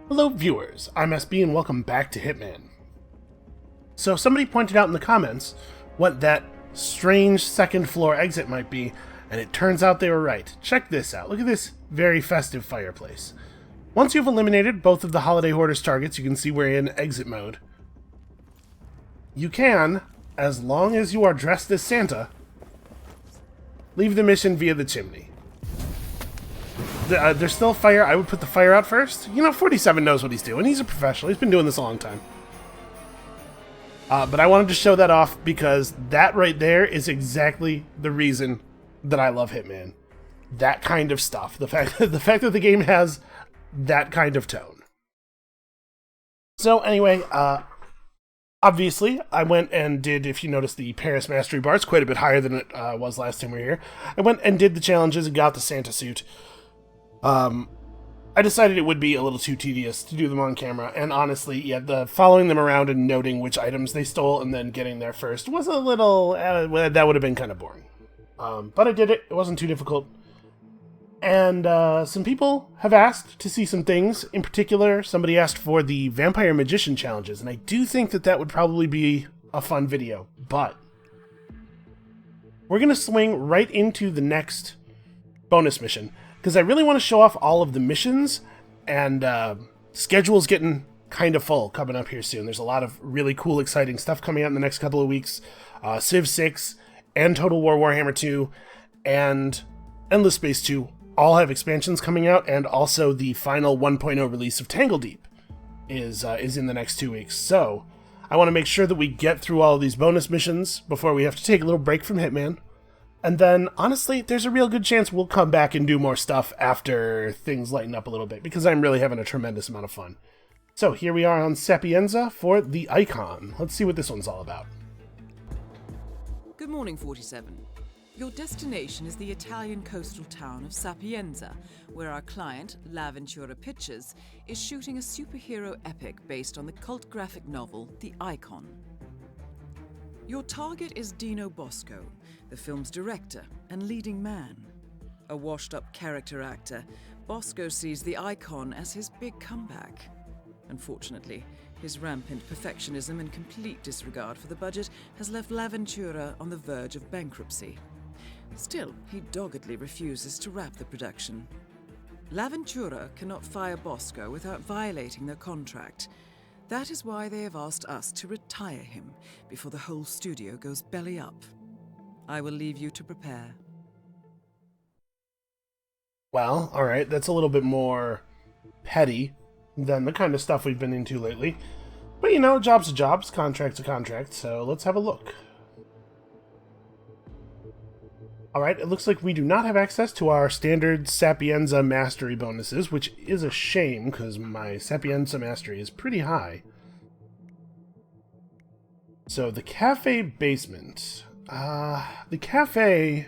Hello viewers, I'm SB and welcome back to Hitman. So somebody pointed out in the comments what that strange second floor exit might be, and it turns out they were right. Check this out. Look at this very festive fireplace. Once you've eliminated both of the Holiday Hoarders targets, you can see we're in exit mode. You can, as long as you are dressed as Santa, leave the mission via the chimney. There's still fire. I would put the fire out first. You know, 47 knows what he's doing. He's a professional. He's been doing this a long time. But I wanted to show that off because that right there is exactly the reason that I love Hitman. That kind of stuff. The fact that the game has that kind of tone. So anyway, obviously, I went and did, if you notice, the Paris Mastery bar. It's quite a bit higher than it was last time we were here. I went and did the challenges and got the Santa suit. I decided it would be a little too tedious to do them on camera, and honestly, yeah, the following them around and noting which items they stole and then getting there first was a little, that would have been kind of boring. But I did it. It wasn't too difficult. And some people have asked to see some things. In particular, somebody asked for the Vampire Magician challenges, and I do think that that would probably be a fun video, but we're going to swing right into the next bonus mission, because I really want to show off all of the missions, and schedule's getting kind of full coming up here soon. There's a lot of really cool, exciting stuff coming out in the next couple of weeks. Civ 6 and Total War Warhammer 2 and Endless Space 2 all have expansions coming out, and also the final 1.0 release of Tangledeep is in the next 2 weeks. So I want to make sure that we get through all of these bonus missions before we have to take a little break from Hitman. And then, honestly, there's a real good chance we'll come back and do more stuff after things lighten up a little bit, because I'm really having a tremendous amount of fun. So here we are on Sapienza for the Icon. Let's see what this one's all about. Good morning, 47. Your destination is the Italian coastal town of Sapienza, where our client, L'Avventura Pictures, is shooting a superhero epic based on the cult graphic novel, The Icon. Your target is Dino Bosco, the film's director and leading man. A washed-up character actor, Bosco sees The Icon as his big comeback. Unfortunately, his rampant perfectionism and complete disregard for the budget has left L'Avventura on the verge of bankruptcy. Still, he doggedly refuses to wrap the production. L'Avventura cannot fire Bosco without violating their contract. That is why they have asked us to retire him before the whole studio goes belly up. I will leave you to prepare. Well, alright, that's a little bit more petty than the kind of stuff we've been into lately. But you know, job's a job, contract's a contract, so let's have a look. Alright, it looks like we do not have access to our standard Sapienza Mastery bonuses, which is a shame, because my Sapienza Mastery is pretty high. So, the cafe basement. The cafe...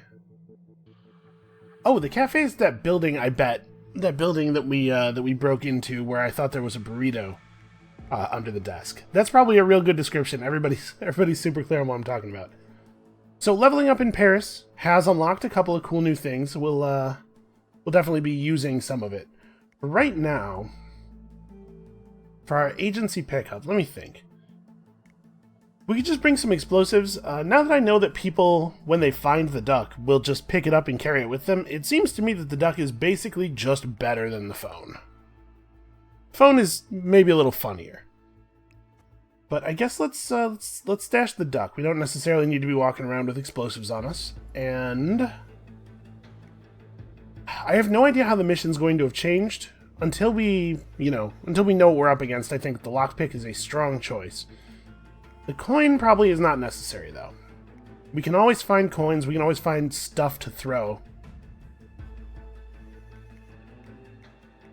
Oh, the cafe is that building, I bet. That building that we broke into where I thought there was a burrito under the desk. That's probably a real good description. Everybody's super clear on what I'm talking about. So leveling up in Paris has unlocked a couple of cool new things. We'll definitely be using some of it. But right now, for our agency pickup, let me think. We could just bring some explosives. Now that I know that people, when they find the duck, will just pick it up and carry it with them, it seems to me that the duck is basically just better than the phone. Phone is maybe a little funnier. But I guess let's stash the duck. We don't necessarily need to be walking around with explosives on us. And I have no idea how the mission's going to have changed. Until we know what we're up against, I think the lockpick is a strong choice. The coin probably is not necessary, though. We can always find coins. We can always find stuff to throw.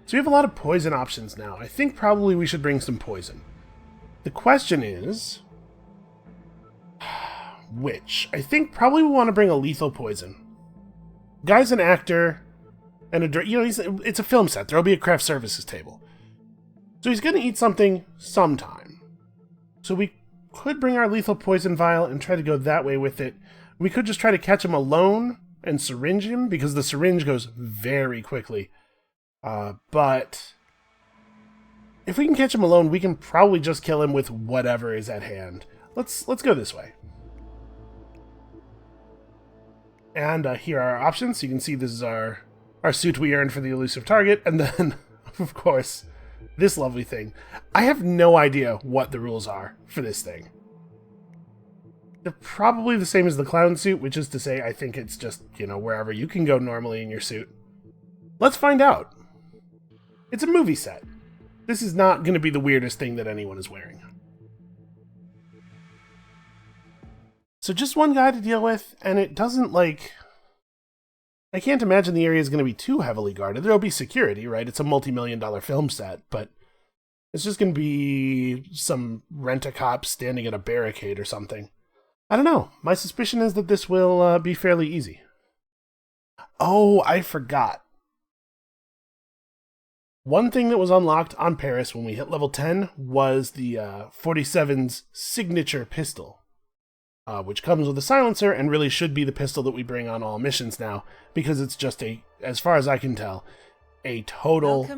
So we have a lot of poison options now. I think probably we should bring some poison. The question is, which? I think probably we want to bring a lethal poison. Guy's an actor, and it's a film set. There'll be a craft services table. So he's going to eat something sometime. So we could bring our lethal poison vial and try to go that way with it. We could just try to catch him alone and syringe him, because the syringe goes very quickly. But If we can catch him alone, we can probably just kill him with whatever is at hand. Let's go this way. And here are our options. So you can see this is our suit we earned for the elusive target. And then, of course, this lovely thing. I have no idea what the rules are for this thing. They're probably the same as the clown suit, which is to say, I think it's just, you know, wherever you can go normally in your suit. Let's find out. It's a movie set. This is not going to be the weirdest thing that anyone is wearing. So just one guy to deal with, and it doesn't, like... I can't imagine the area is going to be too heavily guarded. There'll be security, right? It's a multi-million-dollar film set, but it's just going to be some rent-a-cop standing at a barricade or something. I don't know. My suspicion is that this will be fairly easy. Oh, I forgot. One thing that was unlocked on Paris when we hit level 10 was the 47's signature pistol. Which comes with a silencer and really should be the pistol that we bring on all missions now, because it's just as far as I can tell, a total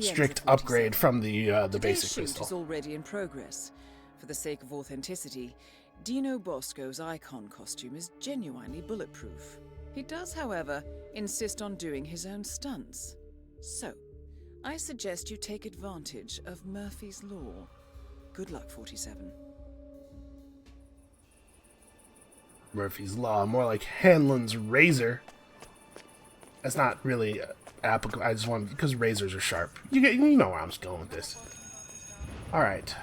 strict upgrade from the basic pistol. Is already in progress. For the sake of authenticity, Dino Bosco's icon costume is genuinely bulletproof. He does, however, insist on doing his own stunts. So, I suggest you take advantage of Murphy's Law. Good luck, 47. Murphy's Law, more like Hanlon's razor. That's not really applicable. I just want, because razors are sharp. You know where I'm going with this. All right.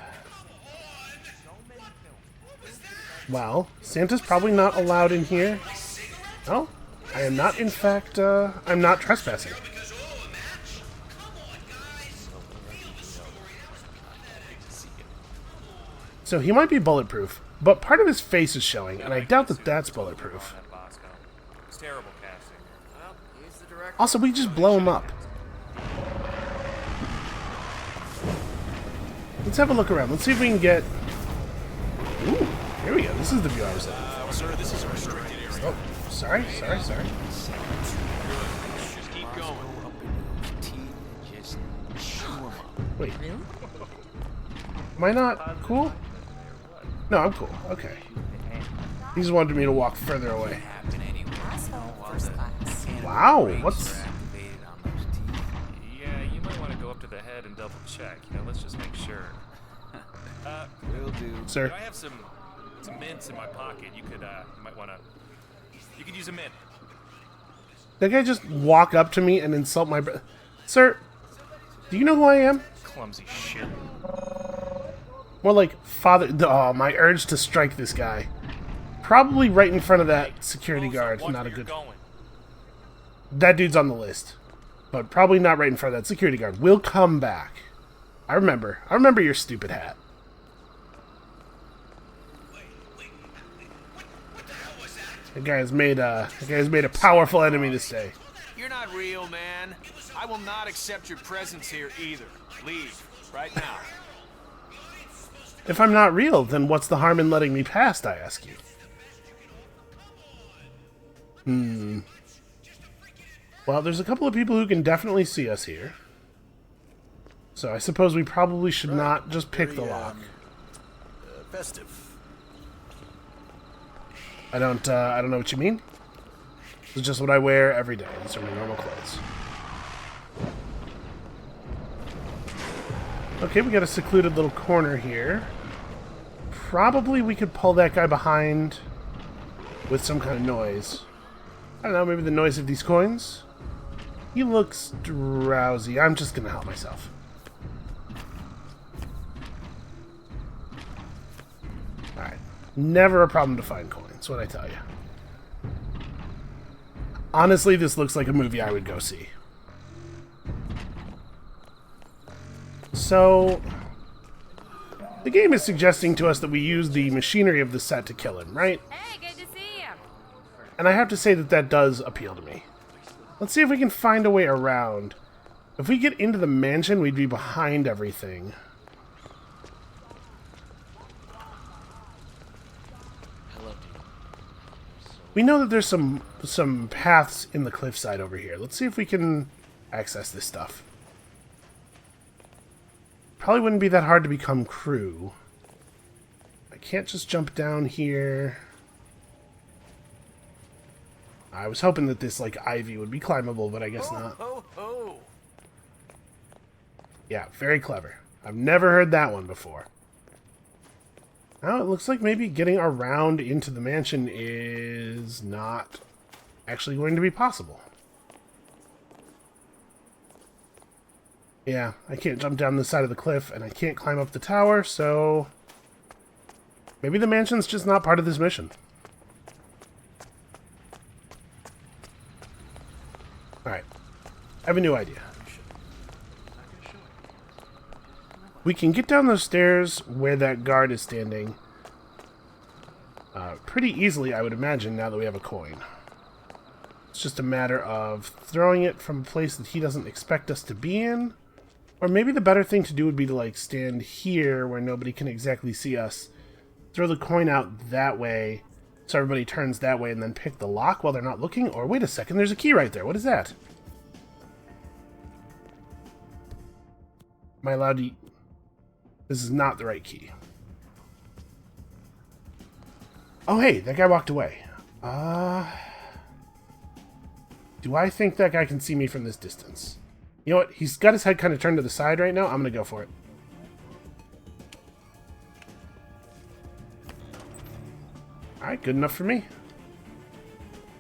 Well, Santa's probably not allowed in here. No, I am not. In fact, I'm not trespassing. So he might be bulletproof, but part of his face is showing, and I doubt that that's bulletproof. Also, we just blow him up. Let's have a look around. Let's see if we can get... Ooh, here we go. This is the view I was looking for. Sir, this is a restricted area. Oh, sorry. Just keep going. Wait. Am I not cool? No, I'm cool. Okay. He just wanted me to walk further away. Wow, what's... Yeah, you might want to go up to the head and double check. You know, let's just make sure. Will do. Sir. I have some mints in my pocket. You could, you might want to... You could use a mint. That guy just walk up to me and insult my brother. Sir, do you know who I am? Clumsy shit. More like father... Oh, my urge to strike this guy. Probably right in front of that security guard. Not a good... That dude's on the list. But probably not right in front of that security guard. We'll come back. I remember your stupid hat. That guy has made a powerful enemy this day. You're not real, man. I will not accept your presence here either. Leave right now. If I'm not real, then what's the harm in letting me past, I ask you? Well, there's a couple of people who can definitely see us here. So I suppose we probably should not just pick the lock. Festive. I don't know what you mean. This is just what I wear every day. These are my normal clothes. Okay, we got a secluded little corner here. Probably we could pull that guy behind with some kind of noise. I don't know, maybe the noise of these coins? He looks drowsy. I'm just gonna help myself. Alright. Never a problem to find coins, what I tell you. Honestly, this looks like a movie I would go see. So, the game is suggesting to us that we use the machinery of the set to kill him, right? Hey, good to see you. And I have to say that that does appeal to me. Let's see if we can find a way around. If we get into the mansion, we'd be behind everything. We know that there's some paths in the cliffside over here. Let's see if we can access this stuff. probably wouldn't be that hard to become crew. I can't just jump down here. I was hoping that this, like, ivy would be climbable, but I guess not. Ho, ho. Yeah, very clever. I've never heard that one before. Now it looks like maybe getting around into the mansion is not actually going to be possible. Yeah, I can't jump down the side of the cliff, and I can't climb up the tower, so maybe the mansion's just not part of this mission. Alright, I have a new idea. We can get down those stairs where that guard is standing pretty easily, I would imagine, now that we have a coin. It's just a matter of throwing it from a place that he doesn't expect us to be in. Or maybe the better thing to do would be to, like, stand here where nobody can exactly see us. Throw the coin out that way so everybody turns that way and then pick the lock while they're not looking. Or wait a second, there's a key right there. What is that? Am I allowed to... This is not the right key. Oh, hey, that guy walked away. Do I think that guy can see me from this distance? You know what? He's got his head kind of turned to the side right now. I'm going to go for it. Alright, good enough for me.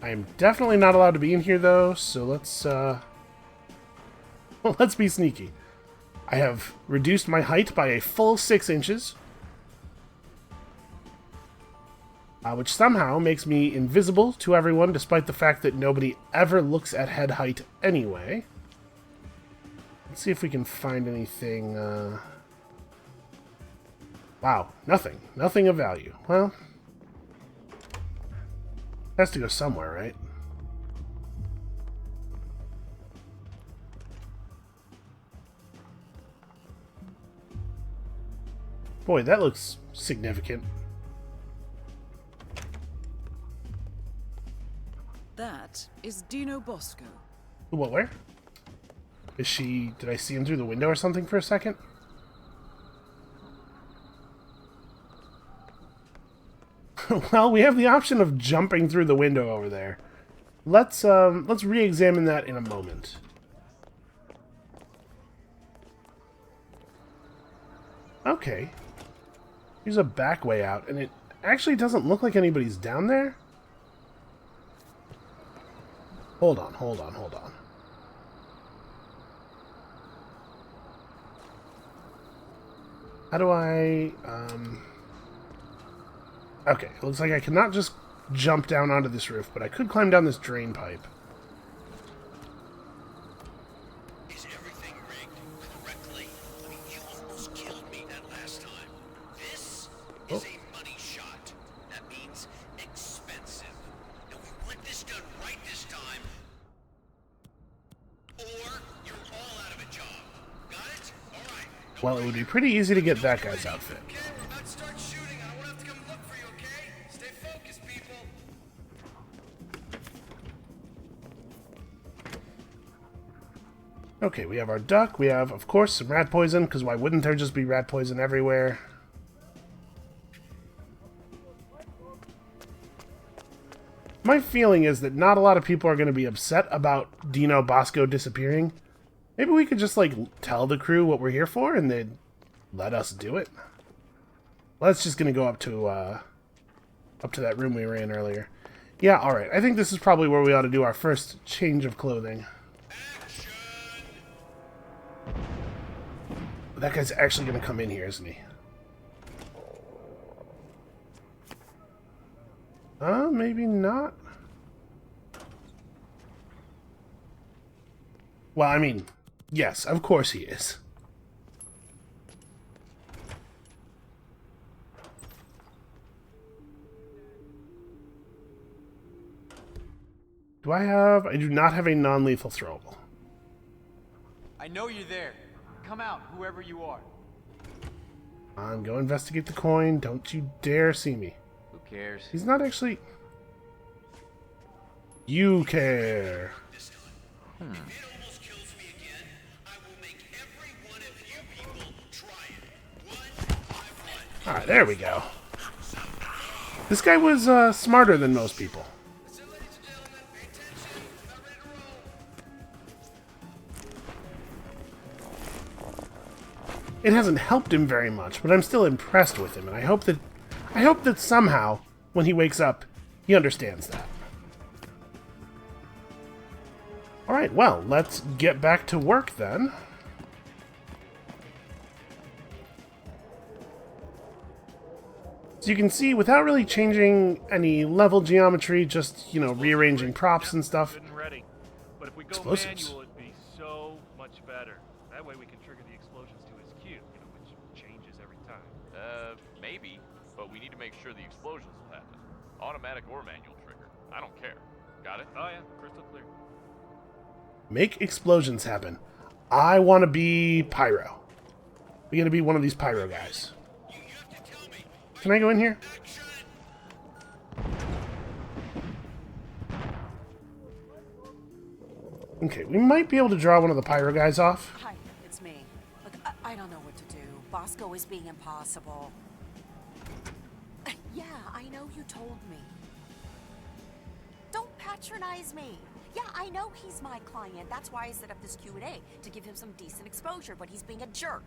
I am definitely not allowed to be in here, though, so let's, let's be sneaky. I have reduced my height by a full 6 inches. Which somehow makes me invisible to everyone, despite the fact that nobody ever looks at head height anyway. Let's see if we can find anything. Wow, nothing. Nothing of value. Well, has to go somewhere, right? Boy, that looks significant. That is Dino Bosco. What, where? Is she... Did I see him through the window or something for a second? Well, we have the option of jumping through the window over there. Let's re-examine that in a moment. Okay. Here's a back way out, and it actually doesn't look like anybody's down there. Hold on, hold on, hold on. How do I, Okay, it looks like I cannot just jump down onto this roof, but I could climb down this drain pipe. Is everything rigged correctly? I mean, you almost killed me that last time. This is a money shot. That means expensive. And we want this done right this time, or you're all out of a job. Got it? All right. Well, it would be pretty easy to get that guy's outfit. Okay, we're about to start shooting. I won't have to come look for you, okay? Stay focused, people. Okay, we have our duck. We have, of course, some rat poison, because why wouldn't there just be rat poison everywhere? My feeling is that not a lot of people are going to be upset about Dino Bosco disappearing. Maybe we could just, like, tell the crew what we're here for, and they'd let us do it. Well, that's just going to go up to that room we were in earlier. Yeah, alright. I think this is probably where we ought to do our first change of clothing. That guy's actually going to come in here, isn't he? Maybe not. Well, I mean, yes, of course he is. Do I have... I do not have a non-lethal throwable. I know you're there. Come out, whoever you are. Go investigate the coin. Don't you dare see me. Who cares? He's not actually... You care. If it almost kills me again, I will make every one of you people try Alright, there we go. This guy was smarter than most people. It hasn't helped him very much, but I'm still impressed with him, and I hope that somehow, when he wakes up, he understands that. Alright, well, let's get back to work then. So you can see, without really changing any level geometry, just, you know, rearranging props and stuff. Good and ready. But if we go Explosives. manual, it'd be so much better. That way we can trigger the explosions to his cue, you know, which changes every time. Maybe, but we need to make sure the explosions will happen. Automatic or manual trigger. I don't care. Got it? Oh yeah, crystal clear. Make explosions happen. I want to be Pyro. We gotta be one of these Pyro guys. Can I go in here? Okay, we might be able to draw one of the Pyro guys off. Hi, it's me. Look, I don't know what to do. Bosco is being impossible. Yeah, I know you told me. Don't patronize me. Yeah, I know he's my client. That's why I set up this Q&A, to give him some decent exposure, but he's being a jerk.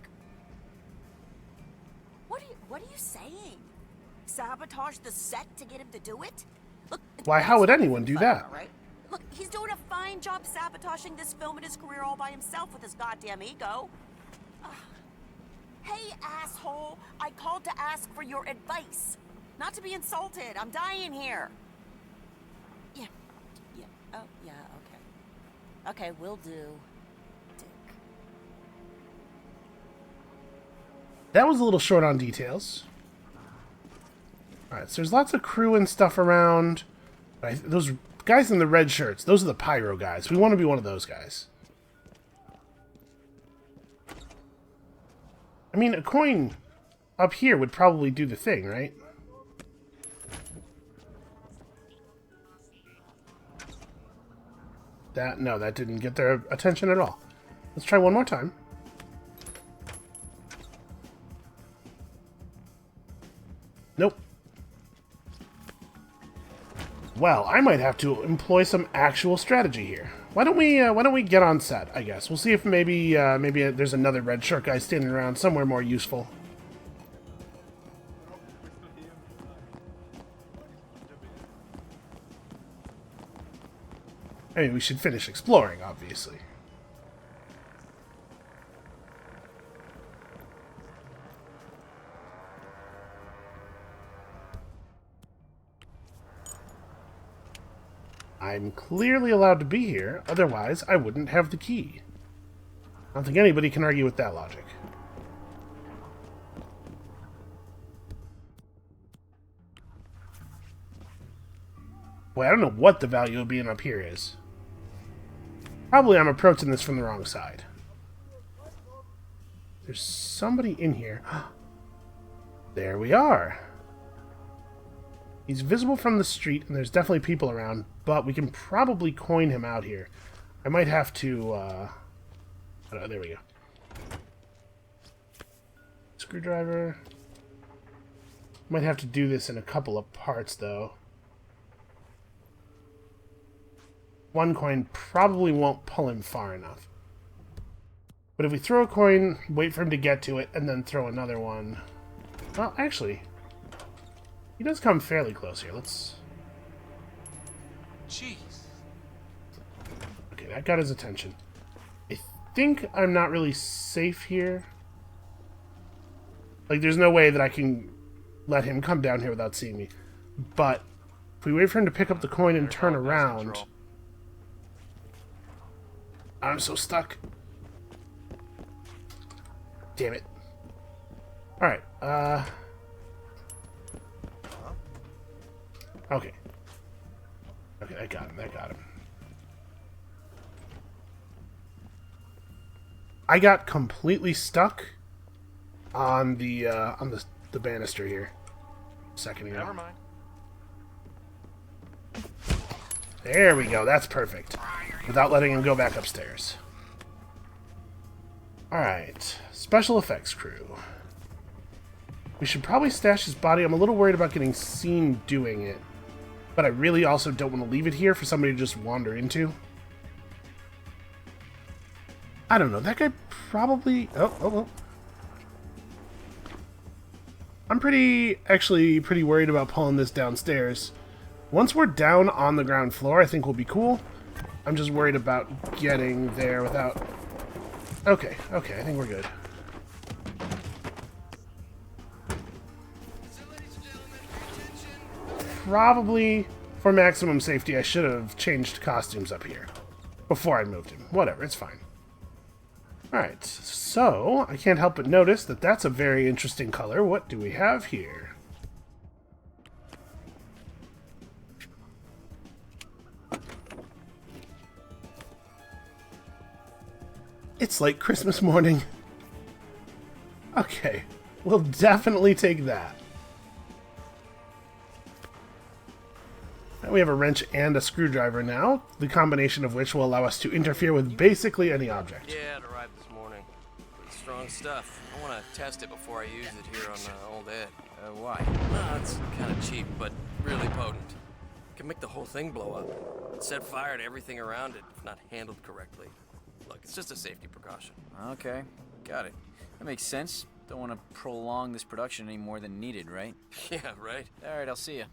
What are you saying? Sabotage the set to get him to do it? Look, Why, how would anyone do that? right? Look, he's doing a fine job sabotaging this film and his career all by himself with his goddamn ego. Hey, asshole! I called to ask for your advice. Not to be insulted. I'm dying here. Yeah. Oh, yeah, okay. Okay, will do. Dick. That was a little short on details. Alright, so there's lots of crew and stuff around. Those guys in the red shirts, those are the Pyro guys. We want to be one of those guys. I mean, a coin up here would probably do the thing, right? No, that didn't get their attention at all. Let's try one more time. Nope. Well, I might have to employ some actual strategy here. Why don't we get on set, I guess. We'll see if maybe there's another red shirt guy standing around somewhere more useful. I mean, we should finish exploring, obviously. I'm clearly allowed to be here, otherwise I wouldn't have the key. I don't think anybody can argue with that logic. Boy, I don't know what the value of being up here is. Probably I'm approaching this from the wrong side. There's somebody in here. There we are. He's visible from the street, and there's definitely people around, but we can probably coin him out here. I might have to, oh, there we go. Screwdriver. Might have to do this in a couple of parts, though. One coin probably won't pull him far enough. But if we throw a coin, wait for him to get to it, and then throw another one... Well, actually... He does come fairly close here. Let's... Jeez. Okay, that got his attention. I think I'm not really safe here. Like, there's no way that I can let him come down here without seeing me. But if we wait for him to pick up the coin and turn around... I'm so stuck. Damn it. Alright, Okay. Okay, I got him, I got completely stuck on the banister here. A second ago. Never mind. There we go, that's perfect. Without letting him go back upstairs. Alright. Special effects crew. We should probably stash his body. I'm a little worried about getting seen doing it. But I really also don't want to leave it here for somebody to just wander into. I don't know. That guy probably... Oh. I'm actually pretty worried about pulling this downstairs. Once we're down on the ground floor, I think we'll be cool. I'm just worried about getting there without... Okay, I think we're good. Probably, for maximum safety, I should have changed costumes up here before I moved him. Whatever, it's fine. Alright, so I can't help but notice that that's a very interesting color. What do we have here? It's like Christmas morning. Okay, we'll definitely take that. We have a wrench and a screwdriver now, the combination of which will allow us to interfere with basically any object. Yeah, it arrived this morning. Pretty strong stuff. I want to test it before I use it here on Old Ed. Why? It's kind of cheap, but really potent. It can make the whole thing blow up. Set fire to everything around it if not handled correctly. Look, it's just a safety precaution. Okay, got it. That makes sense. Don't want to prolong this production any more than needed, right? Yeah, right. All right, I'll see you.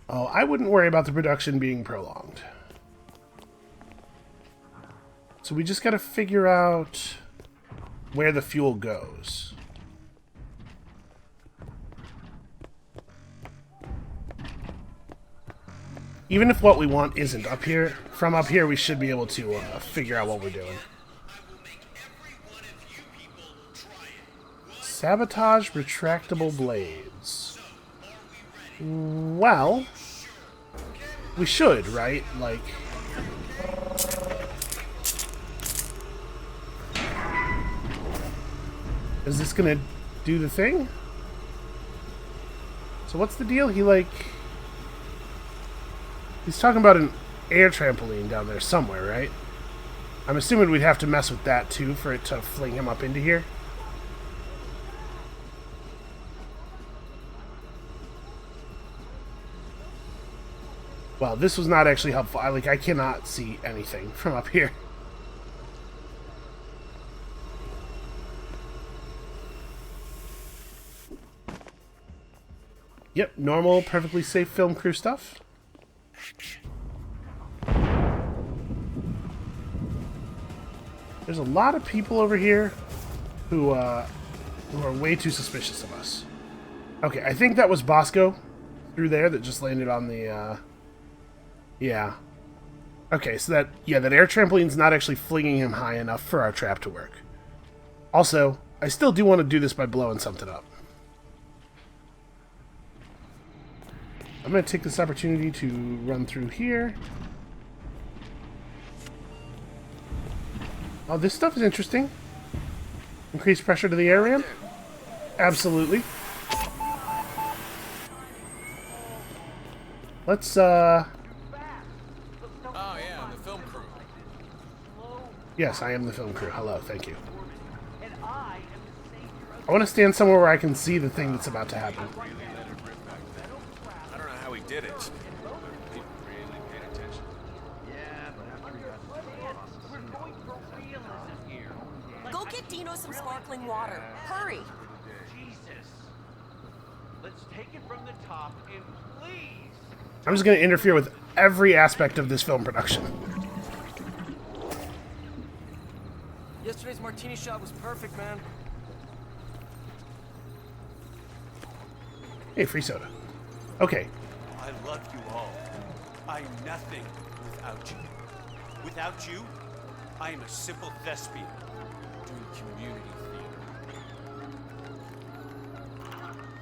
Oh, I wouldn't worry about the production being prolonged. So we just gotta figure out where the fuel goes. Even if what we want isn't up here, from up here we should be able to figure out what we're doing. Sabotage retractable blades. Well, we should, right? Like... Is this gonna do the thing? So what's the deal? He's talking about an air trampoline down there somewhere, right? I'm assuming we'd have to mess with that too for it to fling him up into here. Well, this was not actually helpful. I cannot see anything from up here. Yep, normal, perfectly safe film crew stuff. There's a lot of people over here who are way too suspicious of us. Okay, I think that was Bosco through there that just landed on the... Yeah. Okay, so that air trampoline's not actually flinging him high enough for our trap to work. Also, I still do want to do this by blowing something up. I'm going to take this opportunity to run through here. Oh, this stuff is interesting. Increase pressure to the air ramp? Absolutely. Let's, Oh, yeah, I'm the film crew. Yes, I am the film crew. Hello, thank you. I want to stand somewhere where I can see the thing that's about to happen. I don't know how he did it. He really paid attention. Go get Dino some sparkling water. Hurry. Jesus. Let's take it from the top and please. I'm just going to interfere with every aspect of this film production. Yesterday's martini shot was perfect, man. Hey, free soda. Okay. I love you all. I'm nothing without you. Without you, I am a simple thespian doing community theater.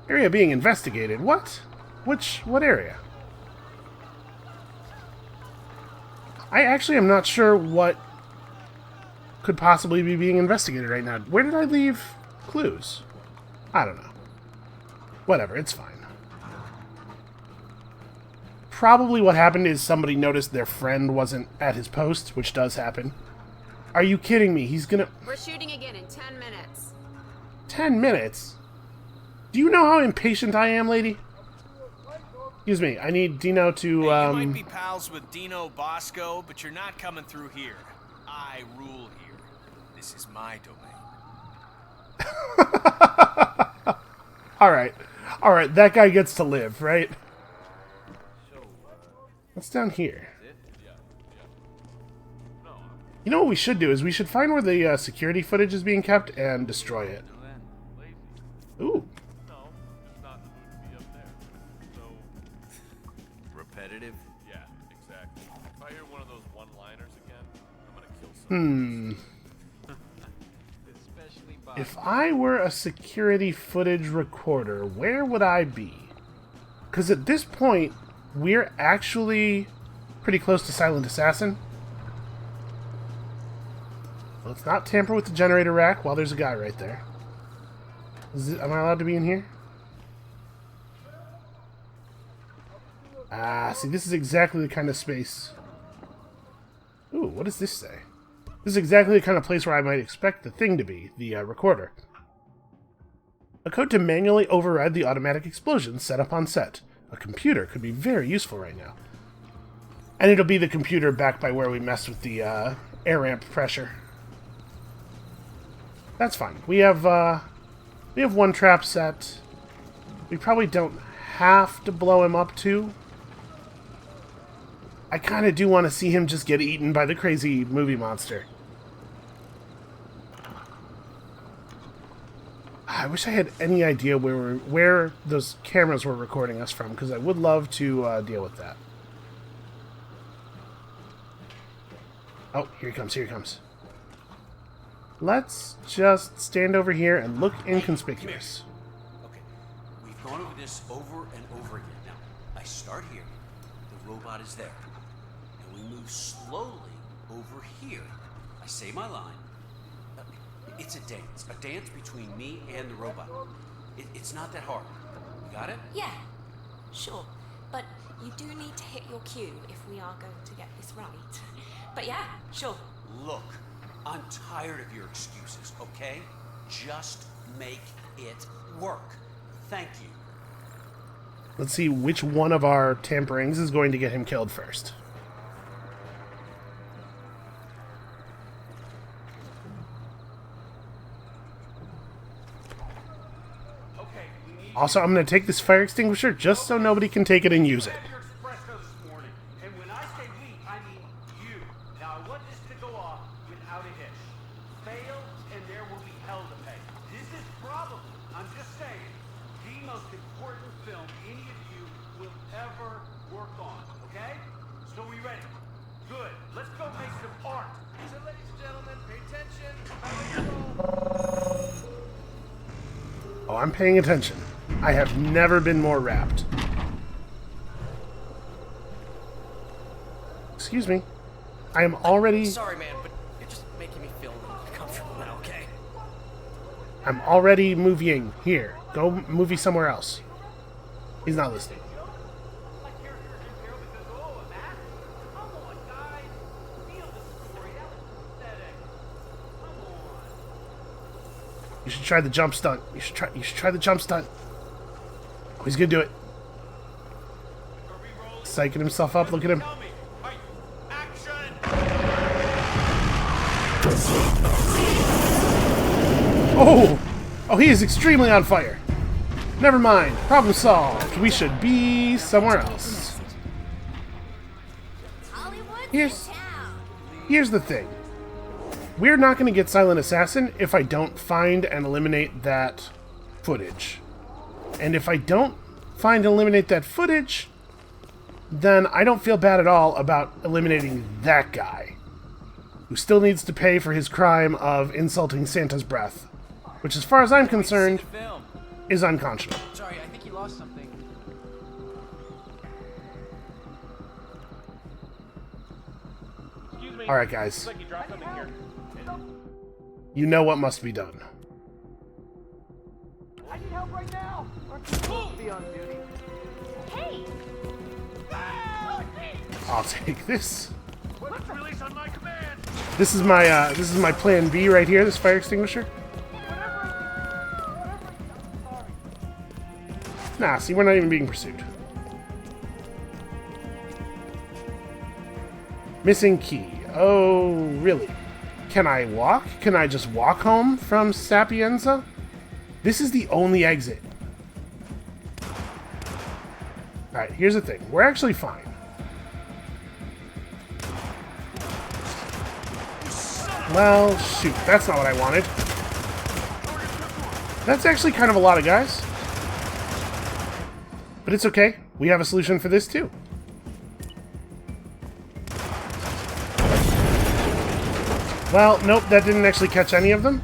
Area being investigated. What? What area? I actually am not sure what could possibly be being investigated right now. Where did I leave clues? I don't know. Whatever, it's fine. Probably what happened is somebody noticed their friend wasn't at his post, which does happen. Are you kidding me? He's gonna... We're shooting again in 10 minutes. 10 minutes? Do you know how impatient I am, lady? Excuse me, I need Dino to, You might be pals with Dino Bosco, but you're not coming through here. I rule here. This is my domain. Alright. Alright, that guy gets to live, right? What's down here? You know what we should do is we should find where the security footage is being kept and destroy it. Ooh. Repetitive? Yeah, exactly. If I hear one of those one-liners again, I'm gonna kill someone. If I were a security footage recorder, where would I be? Because at this point, we're actually pretty close to Silent Assassin. Let's not tamper with the generator rack while there's a guy right there. Am I allowed to be in here? Ah, see, this is exactly the kind of space. Ooh, what does this say? This is exactly the kind of place where I might expect the thing to be, the recorder. A code to manually override the automatic explosions set up on set. A computer could be very useful right now. And it'll be the computer back by where we messed with the air ramp pressure. That's fine. We have one trap set. We probably don't have to blow him up too. I kind of do want to see him just get eaten by the crazy movie monster. I wish I had any idea where those cameras were recording us from, because I would love to deal with that. Oh, here he comes, here he comes. Let's just stand over here and look inconspicuous. Okay, we've gone over this over and over again. Now, I start here. The robot is there. And we move slowly over here. I say my line. It's a dance between me and the robot. It's not that hard. You got it? Yeah, sure. But you do need to hit your cue if we are going to get this right. But yeah, sure. Look, I'm tired of your excuses, okay? Just make it work. Thank you. Let's see which one of our tamperings is going to get him killed first. Also, I'm going to take this fire extinguisher just so nobody can take it and use it. And when I say we, I mean you. Now, I want this to go off without a hitch. Fail, and there will be hell to pay. This is probably, I'm just saying, the most important film any of you will ever work on, okay? So we ready? Good. Let's go make some art. So, ladies and gentlemen, pay attention. Oh, I'm paying attention. I have never been more rapt. Excuse me. I am already... Sorry, man, but you're just making me feel uncomfortable now, okay? I'm already moving. Here. Go movie somewhere else. He's not listening. You should try the jump stunt. You should try the jump stunt. Oh, he's gonna do it. Psyching himself up. Look at him. Oh! Oh, he is extremely on fire. Never mind. Problem solved. We should be somewhere else. Here's the thing. We're not going to get Silent Assassin if I don't find and eliminate that footage. And if I don't find and eliminate that footage, then I don't feel bad at all about eliminating that guy, who still needs to pay for his crime of insulting Santa's breath, which, as far as I'm concerned, is unconscionable. Sorry, I think you lost something. Excuse me. All right, guys. Looks like you dropped something here. You know what must be done. I need help right now. Aren't you supposed to be on duty? Hey! I'll take this. Let's release on my command. This is my plan B right here. This fire extinguisher. Nah, see, we're not even being pursued. Missing key. Oh, really? Can I walk? Can I just walk home from Sapienza? This is the only exit. Alright, here's the thing. We're actually fine. Well, shoot. That's not what I wanted. That's actually kind of a lot of guys. But it's okay. We have a solution for this, too. Well, nope, that didn't actually catch any of them.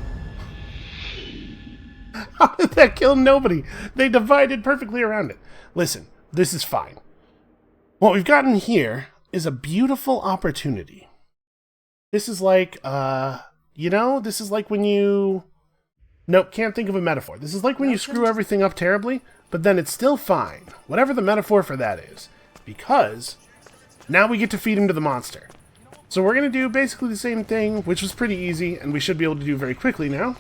How did that kill nobody? They divided perfectly around it. Listen, this is fine. What we've gotten here is a beautiful opportunity. This is like, you know, this is like when you... Nope, can't think of a metaphor. This is like when you screw everything up terribly, but then it's still fine. Whatever the metaphor for that is. Because now we get to feed him to the monster. So we're going to do basically the same thing, which was pretty easy, and we should be able to do very quickly now.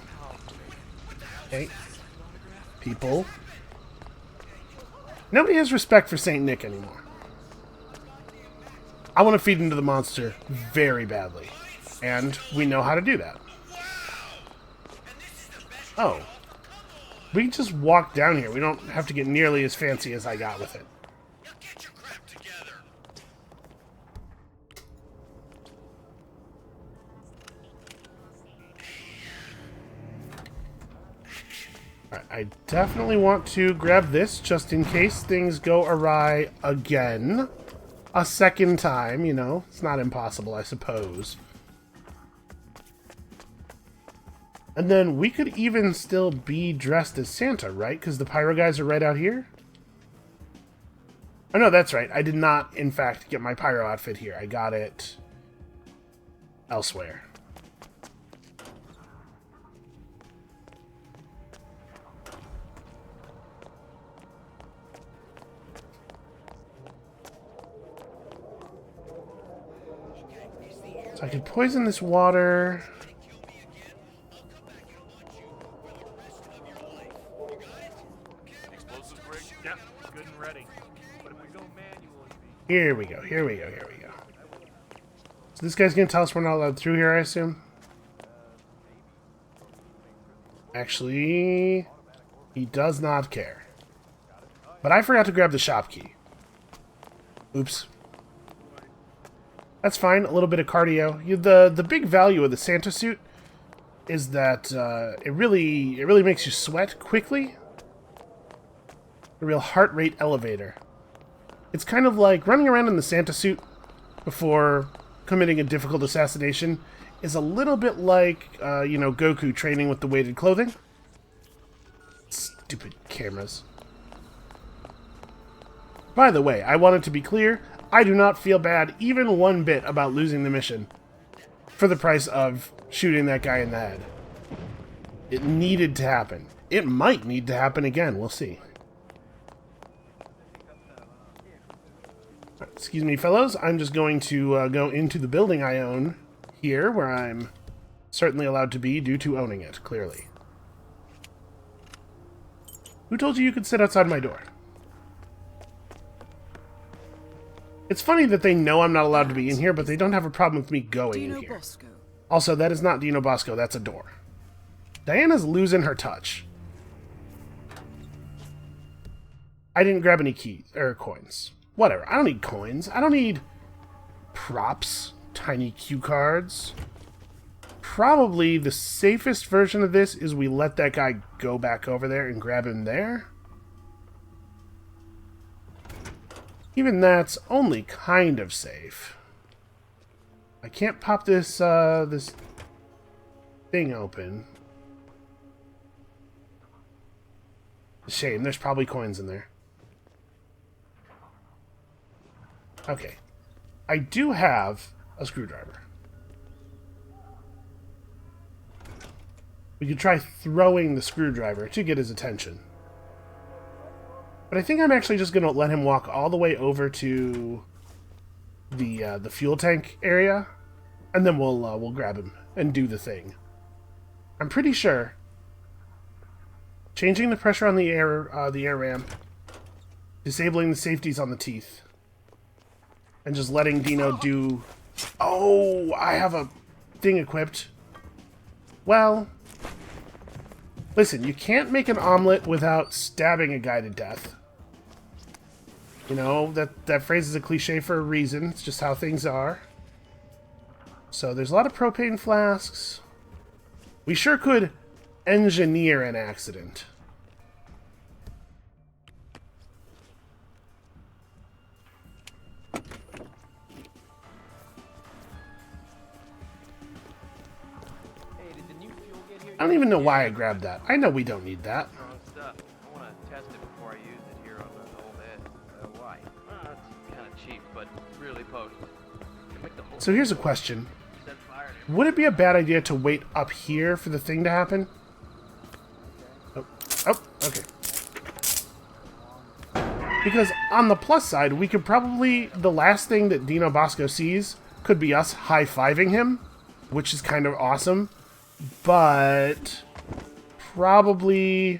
Okay. People. Nobody has respect for Saint Nick anymore. I want to feed him to the monster very badly. And we know how to do that. Oh. We can just walk down here. We don't have to get nearly as fancy as I got with it. I definitely want to grab this just in case things go awry again. A second time, you know. It's not impossible, I suppose. And then we could even still be dressed as Santa, right? Because the pyro guys are right out here? Oh, no, that's right. I did not, in fact, get my pyro outfit here. I got it elsewhere. So I could poison this water. Yeah, good and ready. But if we go manually... Here we go, here we go, here we go. So this guy's gonna tell us we're not allowed through here, I assume? Actually, he does not care. But I forgot to grab the shop key. Oops. That's fine, a little bit of cardio. The big value of the Santa suit is that it really makes you sweat quickly. A real heart rate elevator. It's kind of like running around in the Santa suit before committing a difficult assassination is a little bit like, you know, Goku training with the weighted clothing. Stupid cameras. By the way, I wanted to be clear, I do not feel bad even one bit about losing the mission for the price of shooting that guy in the head. It needed to happen. It might need to happen again. We'll see. Excuse me, fellows. I'm just going to go into the building I own here, where I'm certainly allowed to be due to owning it, clearly. Who told you you could sit outside my door? It's funny that they know I'm not allowed to be in here, but they don't have a problem with me going in here. Also, that is not Dino Bosco, that's a door. Diana's losing her touch. I didn't grab any keys, or coins. Whatever, I don't need coins. I don't need props, tiny cue cards. Probably the safest version of this is we let that guy go back over there and grab him there. Even that's only kind of safe. I can't pop this this thing open. Shame, there's probably coins in there. Okay. I do have a screwdriver. We could try throwing the screwdriver to get his attention. But I think I'm actually just going to let him walk all the way over to the fuel tank area, and then we'll grab him and do the thing. I'm pretty sure changing the pressure on the air ramp disabling the safeties on the teeth. And just letting Dino do... Oh, I have a thing equipped. Well... Listen, you can't make an omelet without stabbing a guy to death. You know, that phrase is a cliche for a reason. It's just how things are. So there's a lot of propane flasks. We sure could engineer an accident. I don't even know why I grabbed that. I know we don't need that. Strong stuff. I want to test it before I use it here on the old Ed. Why? It's kind of cheap, but really potent. Can make the whole So here's a question. set fire to Would it be a bad idea to wait up here for the thing to happen? Oh, okay. Because on the plus side, we could probably... The last thing that Dino Bosco sees could be us high-fiving him, which is kind of awesome. But probably,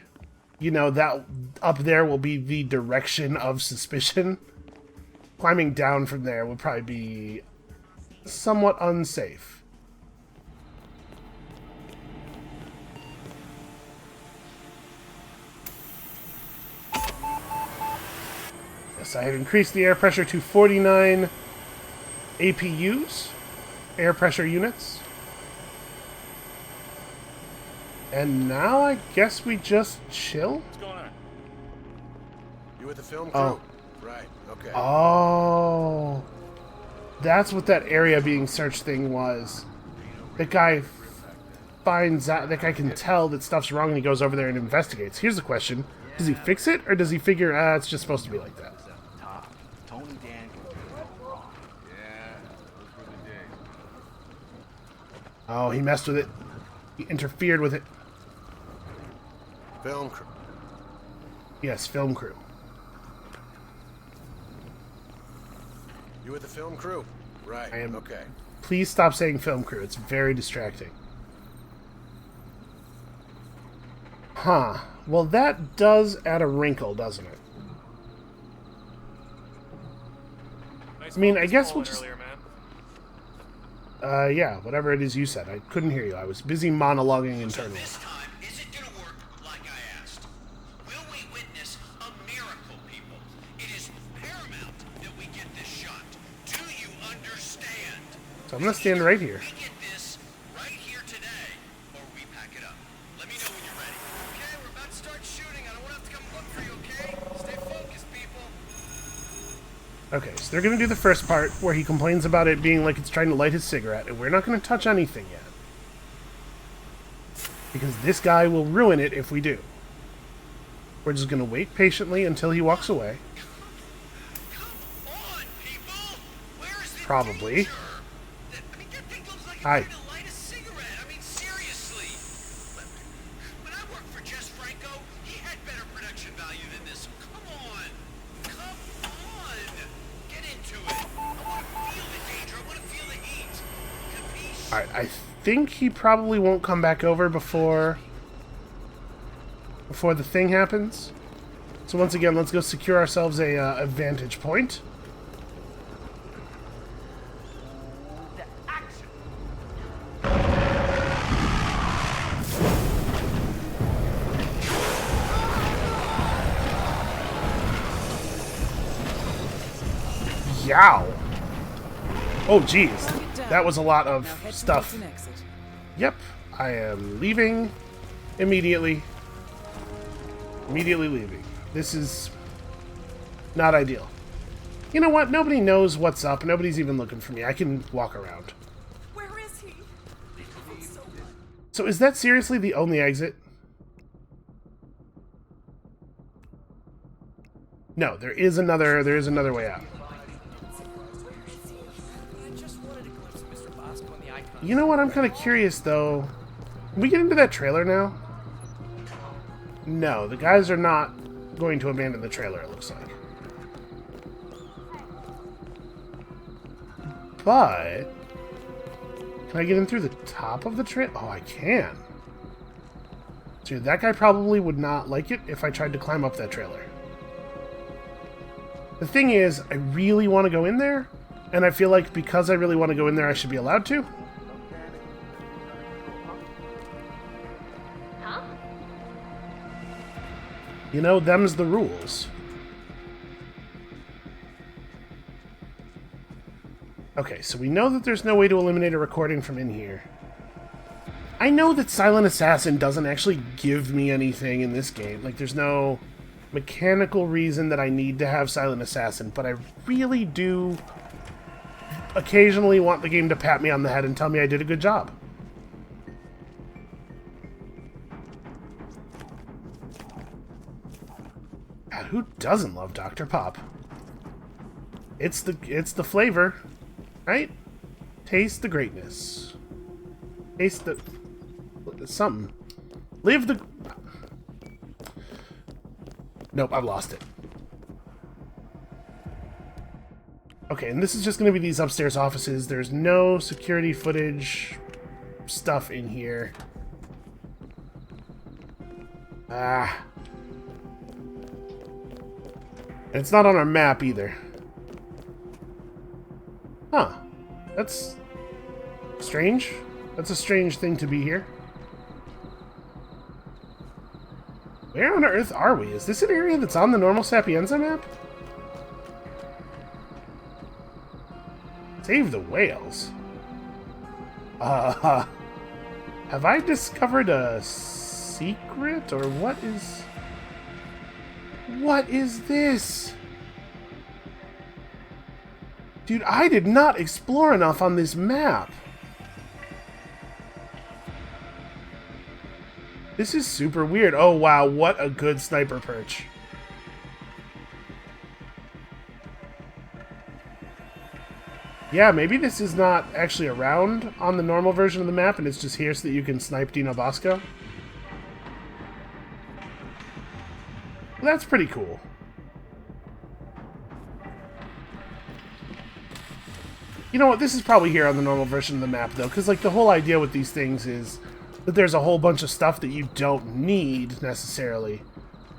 you know, that up there will be the direction of suspicion. Climbing down from there would probably be somewhat unsafe. Yes, I have increased the air pressure to 49 APUs, air pressure units. And now I guess we just chill? What's going on? You with the film crew? Oh. Right, okay. Oh. That's what that area being searched thing was. That guy finds out, that guy can tell that stuff's wrong and he goes over there and investigates. Here's the question. Does he fix it or does he figure, it's just supposed to be like that? Tony Dan can do it wrong. Yeah, those were the days. Oh, he messed with it. He interfered with it. Film crew. Yes, film crew. You with the film crew? Right, I am. okay. Please stop saying film crew. It's very distracting. Huh. Well, that does add a wrinkle, doesn't it? Nice I mean, I focus guess call we'll just... earlier, man. Yeah, whatever it is you said. I couldn't hear you. I was busy monologuing internally. This time, is it gonna work like I asked? Will we witness a miracle, people? It is paramount that we get this shot. Do you understand? So I'm going to stand right here. We get this right here today, or we pack it up. Let me know when you're ready. Okay, we're about to start shooting. I don't want to have to come look for you, okay? Stay focused, people. Okay, so they're going to do the first part where he complains about it being like it's trying to light his cigarette, and we're not going to touch anything yet. Because this guy will ruin it if we do. We're just going to wait patiently until he walks away. Come on, people. Where's the Probably. danger? I mean, that thing looks like it's Hi. trying to light a cigarette. I mean, seriously. When I worked for Jess Franco, he had better production value than this. Come on. Come on. Get into it. I want to feel the danger. I want to feel the heat. Capiche? Alright, I think he probably won't come back over before the thing happens. So once again, let's go secure ourselves a vantage point. Yow! Oh, geez. That was a lot of Now head stuff. towards an exit. Yep, I am leaving immediately. Immediately leaving. This is not ideal. You know what? Nobody knows what's up. Nobody's even looking for me. I can walk around. Where is he? So is that seriously the only exit? No, there is another way out. You know what? I'm kind of curious, though. Can we get into that trailer now? No, the guys are not going to abandon the trailer, it looks like. But... can I get in through the top of the trailer? Oh, I can. Dude, that guy probably would not like it if I tried to climb up that trailer. The thing is, I really want to go in there, and I feel like because I really want to go in there, I should be allowed to. Huh? You know, them's the rules. Okay, so we know that there's no way to eliminate a recording from in here. I know that Silent Assassin doesn't actually give me anything in this game. Like, there's no mechanical reason that I need to have Silent Assassin, but I really do occasionally want the game to pat me on the head and tell me I did a good job. God, who doesn't love Dr. Pop? It's the flavor, right? Taste the greatness. Taste the something. Live the. Nope, I've lost it. Okay, and this is just going to be these upstairs offices. There's no security footage stuff in here. Ah. And it's not on our map either. Huh. That's strange. That's a strange thing to be here. Where on earth are we? Is this an area that's on the normal Sapienza map? Save the whales. Have I discovered a secret, or what is... What is this? Dude, I did not explore enough on this map. This is super weird. Oh, wow, what a good sniper perch. Yeah, maybe this is not actually around on the normal version of the map, and it's just here so that you can snipe Dino Bosco. Well, that's pretty cool. You know what, this is probably here on the normal version of the map, though, because, like, the whole idea with these things is that there's a whole bunch of stuff that you don't need, necessarily,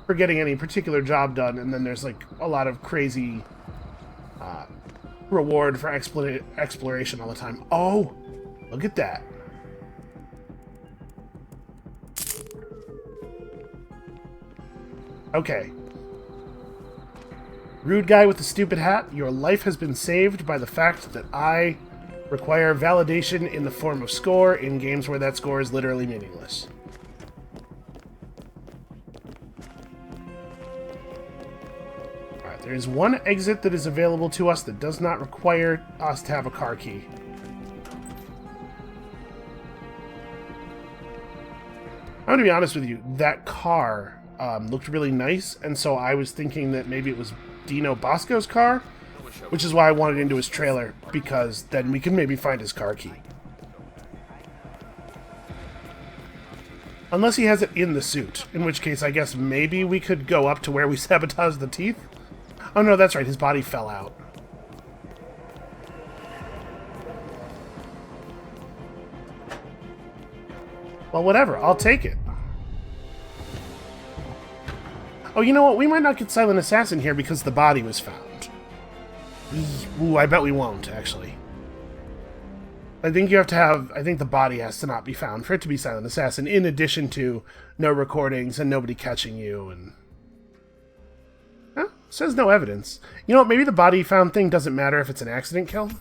for getting any particular job done, and then there's, like, a lot of crazy reward for exploration all the time. Oh, look at that. Okay. Rude guy with the stupid hat, your life has been saved by the fact that I require validation in the form of score in games where that score is literally meaningless. Alright, there is one exit that is available to us that does not require us to have a car key. I'm going to be honest with you, that car looked really nice, and so I was thinking that maybe it was Dino Bosco's car, which is why I wanted into his trailer, because then we can maybe find his car key. Unless he has it in the suit, in which case I guess maybe we could go up to where we sabotage the teeth. Oh no, that's right, his body fell out. Well, whatever, I'll take it. Oh, you know what? We might not get Silent Assassin here because the body was found. Ooh, I bet we won't, actually. I think you have to have... I think the body has to not be found for it to be Silent Assassin, in addition to no recordings and nobody catching you, and... Huh? Says no evidence. You know what? Maybe the body found thing doesn't matter if it's an accident kill?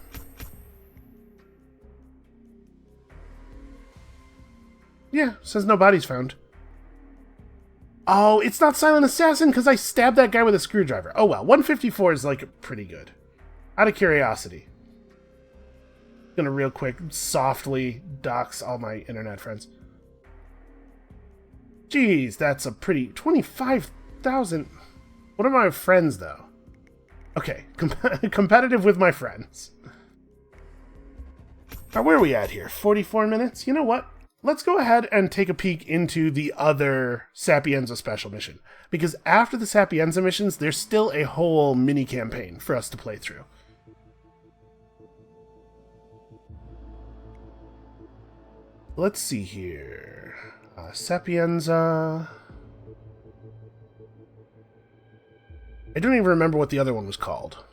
Yeah, says no bodies found. Oh, it's not Silent Assassin because I stabbed that guy with a screwdriver. Oh well, 154 is like pretty good. Out of curiosity. Gonna real quick softly dox all my internet friends. Jeez, that's a pretty 25,000. What are my friends though? Okay, competitive with my friends. Now where are we at here? 44 minutes? You know what? Let's go ahead and take a peek into the other Sapienza special mission. Because after the Sapienza missions, there's still a whole mini-campaign for us to play through. Let's see here. Sapienza... I don't even remember what the other one was called.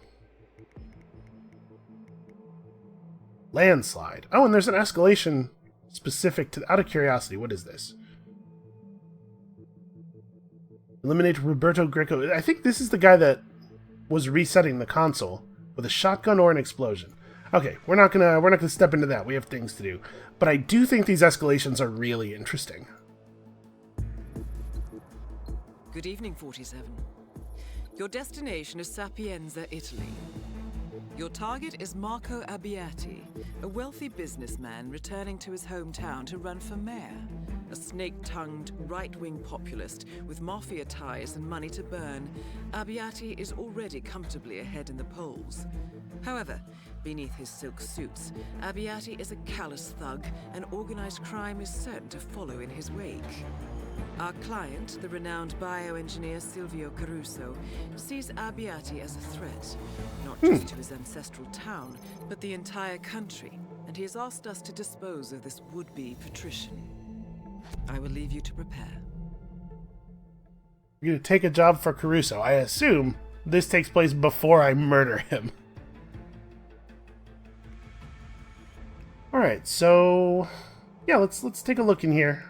Landslide. Oh, and there's an escalation specific to... Out of curiosity, what is this? Eliminate Roberto Greco. I think this is the guy that was resetting the console with a shotgun or an explosion. Okay, we're not gonna step into that. We have things to do. But I do think these escalations are really interesting. Good evening, 47. Your destination is Sapienza, Italy. Your target is Marco Abbiati, a wealthy businessman returning to his hometown to run for mayor. A snake-tongued, right-wing populist with mafia ties and money to burn, Abbiati is already comfortably ahead in the polls. However, beneath his silk suits, Abbiati is a callous thug, and organized crime is certain to follow in his wake. Our client, the renowned bioengineer Silvio Caruso, sees Abbiati as a threat, not just to his ancestral town, but the entire country, and he has asked us to dispose of this would-be patrician. I will leave you to prepare. You're gonna take a job for Caruso. I assume this takes place before I murder him. Alright, so... yeah, let's take a look in here.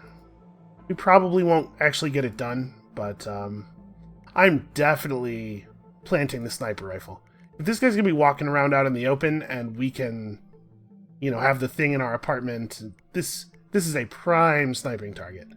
We probably won't actually get it done, but I'm definitely planting the sniper rifle. If this guy's gonna be walking around out in the open and we can, you know, have the thing in our apartment, this is a prime sniping target.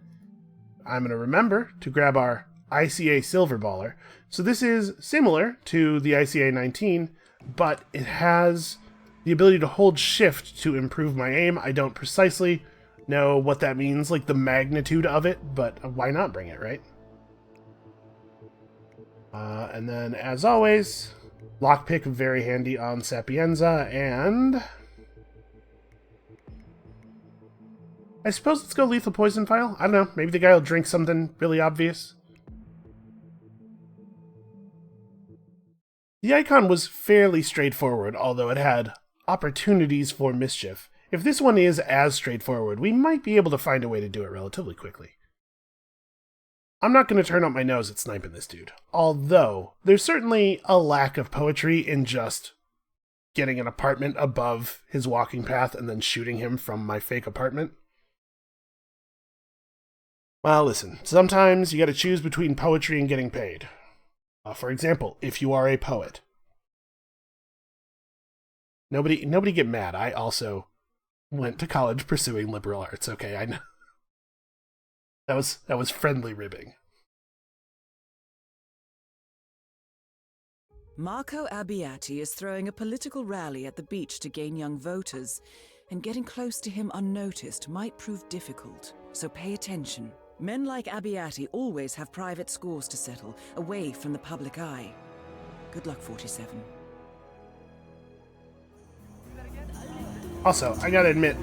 I'm gonna remember to grab our ICA Silver Baller. So this is similar to the ICA 19, but it has the ability to hold shift to improve my aim. I don't precisely know what that means, like the magnitude of it, but why not bring it, right? And then, as always, lockpick very handy on Sapienza, and I suppose let's go lethal poison vial. I don't know, maybe the guy will drink something really obvious. The icon was fairly straightforward, although it had opportunities for mischief. If this one is as straightforward, we might be able to find a way to do it relatively quickly. I'm not going to turn up my nose at sniping this dude, although there's certainly a lack of poetry in just getting an apartment above his walking path and then shooting him from my fake apartment. Well, listen, sometimes you gotta choose between poetry and getting paid. For example, if you are a poet. Nobody get mad. I also went to college pursuing liberal arts, okay? I know. That was friendly ribbing. Marco Abbiati is throwing a political rally at the beach to gain young voters, and getting close to him unnoticed might prove difficult, so pay attention. Men like Abbiati always have private scores to settle, away from the public eye. Good luck, 47. Also, I gotta admit,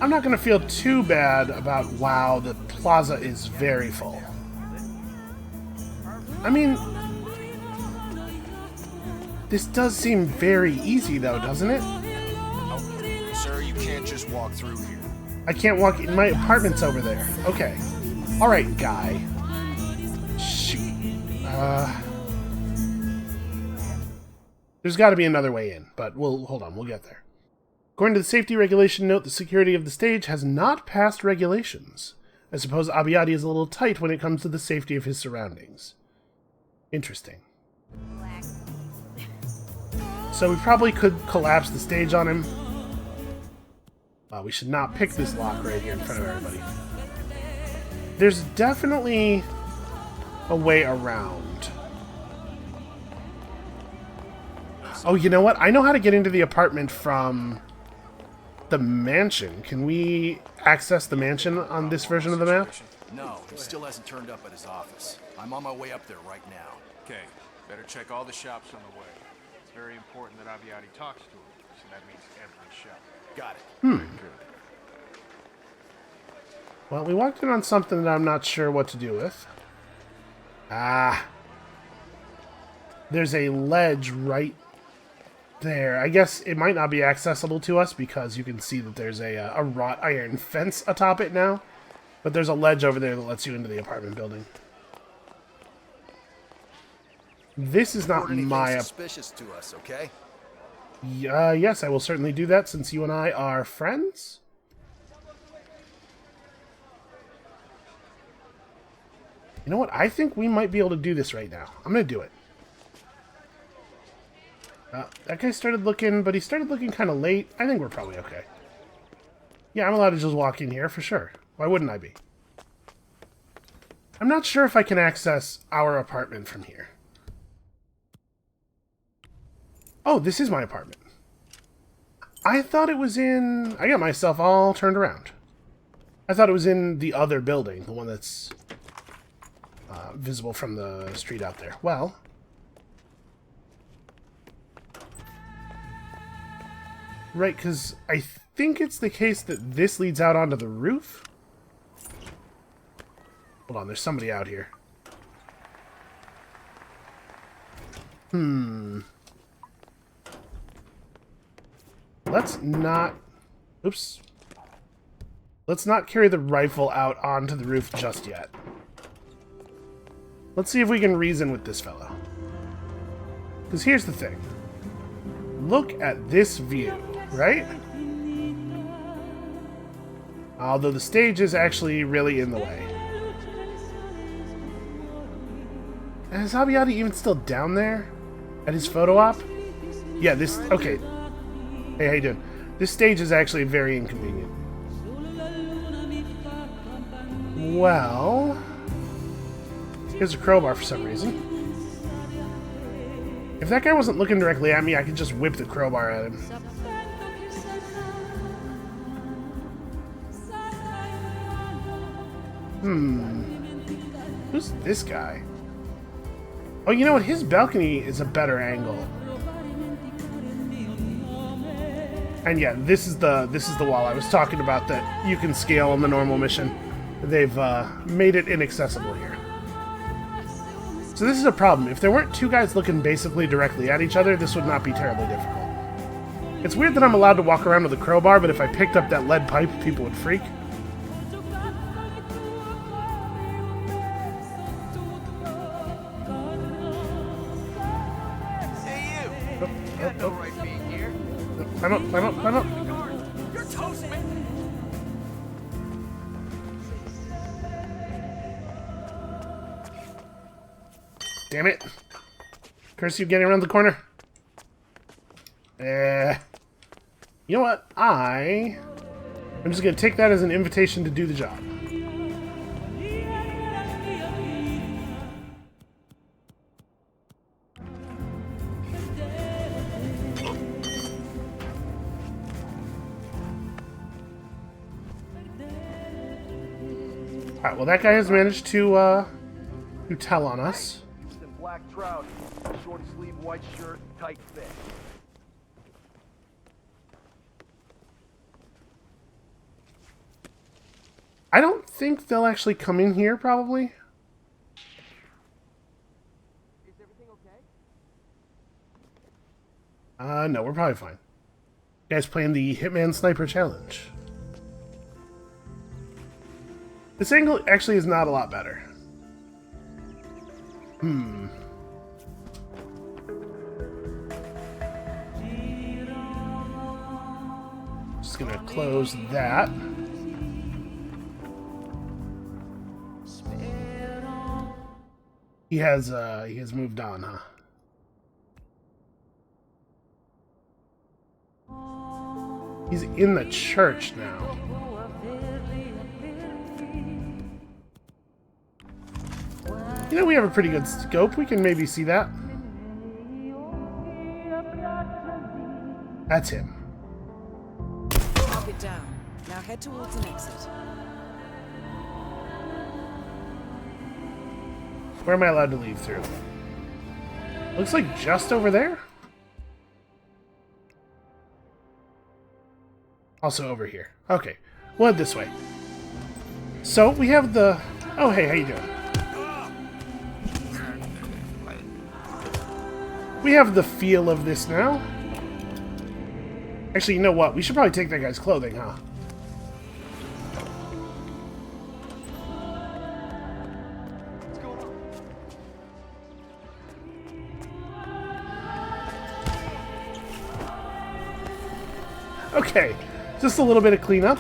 I'm not gonna feel too bad about, wow, the plaza is very full. I mean, this does seem very easy though, doesn't it? Oh, sir, you can't just walk through here. I can't walk in, my apartment's over there. Okay. Alright, guy. Shoot. There's gotta be another way in, but hold on, we'll get there. According to the safety regulation note, the security of the stage has not passed regulations. I suppose Abbiati is a little tight when it comes to the safety of his surroundings. Interesting. So we probably could collapse the stage on him. We should not pick this lock right here in front of everybody. There's definitely a way around. Oh, you know what? I know how to get into the apartment from the mansion. Can we access the mansion on this version of the map? No, he still hasn't turned up at his office. I'm on my way up there right now. Okay, better check all the shops on the way. It's very important that Abbiati talks to him, so that means every shop. Got it. Very good. Well, we walked in on something that I'm not sure what to do with. Ah. There's a ledge right there. I guess it might not be accessible to us because you can see that there's a wrought iron fence atop it now. But there's a ledge over there that lets you into the apartment building. This is not Report anything my... suspicious to us, okay? Yes, I will certainly do that since you and I are friends. You know what? I think we might be able to do this right now. I'm going to do it. That guy started looking, but he started looking kind of late. I think we're probably okay. Yeah, I'm allowed to just walk in here for sure. Why wouldn't I be? I'm not sure if I can access our apartment from here. Oh, this is my apartment. I thought it was in... I got myself all turned around. I thought it was in the other building, the one that's visible from the street out there. Well... Right, because I think it's the case that this leads out onto the roof. Hold on, there's somebody out here. Let's not... Oops. Let's not carry the rifle out onto the roof just yet. Let's see if we can reason with this fellow. Because here's the thing. Look at this view, right? Although the stage is actually really in the way. And is Abiati even still down there? At his photo op? Yeah, this... Okay. Hey, how you doing? This stage is actually very inconvenient. Well... Here's a crowbar for some reason. If that guy wasn't looking directly at me, I could just whip the crowbar at him. Who's this guy? Oh, you know what? His balcony is a better angle. And yeah, this is the wall I was talking about that you can scale on the normal mission. They've made it inaccessible here. So this is a problem. If there weren't two guys looking basically directly at each other, this would not be terribly difficult. It's weird that I'm allowed to walk around with a crowbar, but if I picked up that lead pipe, people would freak. Climb up, climb up, climb up. You're toast, man. Damn it. Curse you getting around the corner. You know what? I'm just going to take that as an invitation to do the job. Alright, well that guy has managed to tell on us. Black trousers, short sleeve white shirt, tight fit. I don't think they'll actually come in here, probably. Is everything okay? No, we're probably fine. You guys playing the Hitman Sniper Challenge. This angle actually is not a lot better. Just gonna close that. He has moved on, huh? He's in the church now. You know, we have a pretty good scope. We can maybe see that. That's him. Mark it down. Now head towards an exit. Where am I allowed to leave through? Looks like just over there. Also over here. Okay, we'll head this way. So we have the... Oh, hey, how you doing? We have the feel of this now. Actually, you know what? We should probably take that guy's clothing, huh? Okay, just a little bit of cleanup.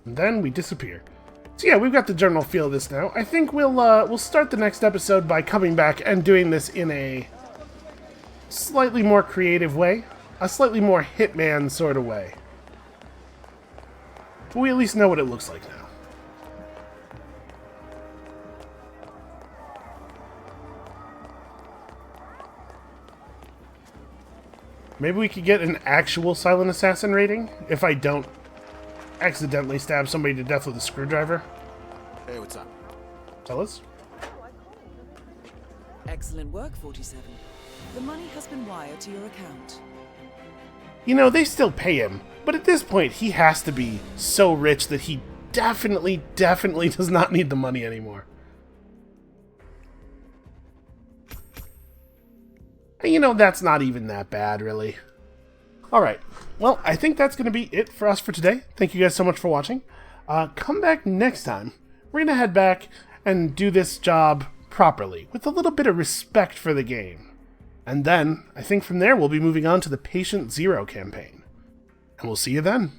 And then we disappear. So yeah, we've got the general feel of this now. I think we'll start the next episode by coming back and doing this in a slightly more creative way. A slightly more Hitman sort of way. But we at least know what it looks like now. Maybe we could get an actual silent assassin rating if I don't accidentally stab somebody to death with a screwdriver. Hey, what's up? Tell us. Excellent work, 47. The money has been wired to your account. You know, they still pay him, but at this point he has to be so rich that he definitely does not need the money anymore. And you know, that's not even that bad, really. Alright, well, I think that's going to be it for us for today. Thank you guys so much for watching. Come back next time. We're going to head back and do this job properly, with a little bit of respect for the game. And then, I think from there we'll be moving on to the Patient Zero campaign. And we'll see you then.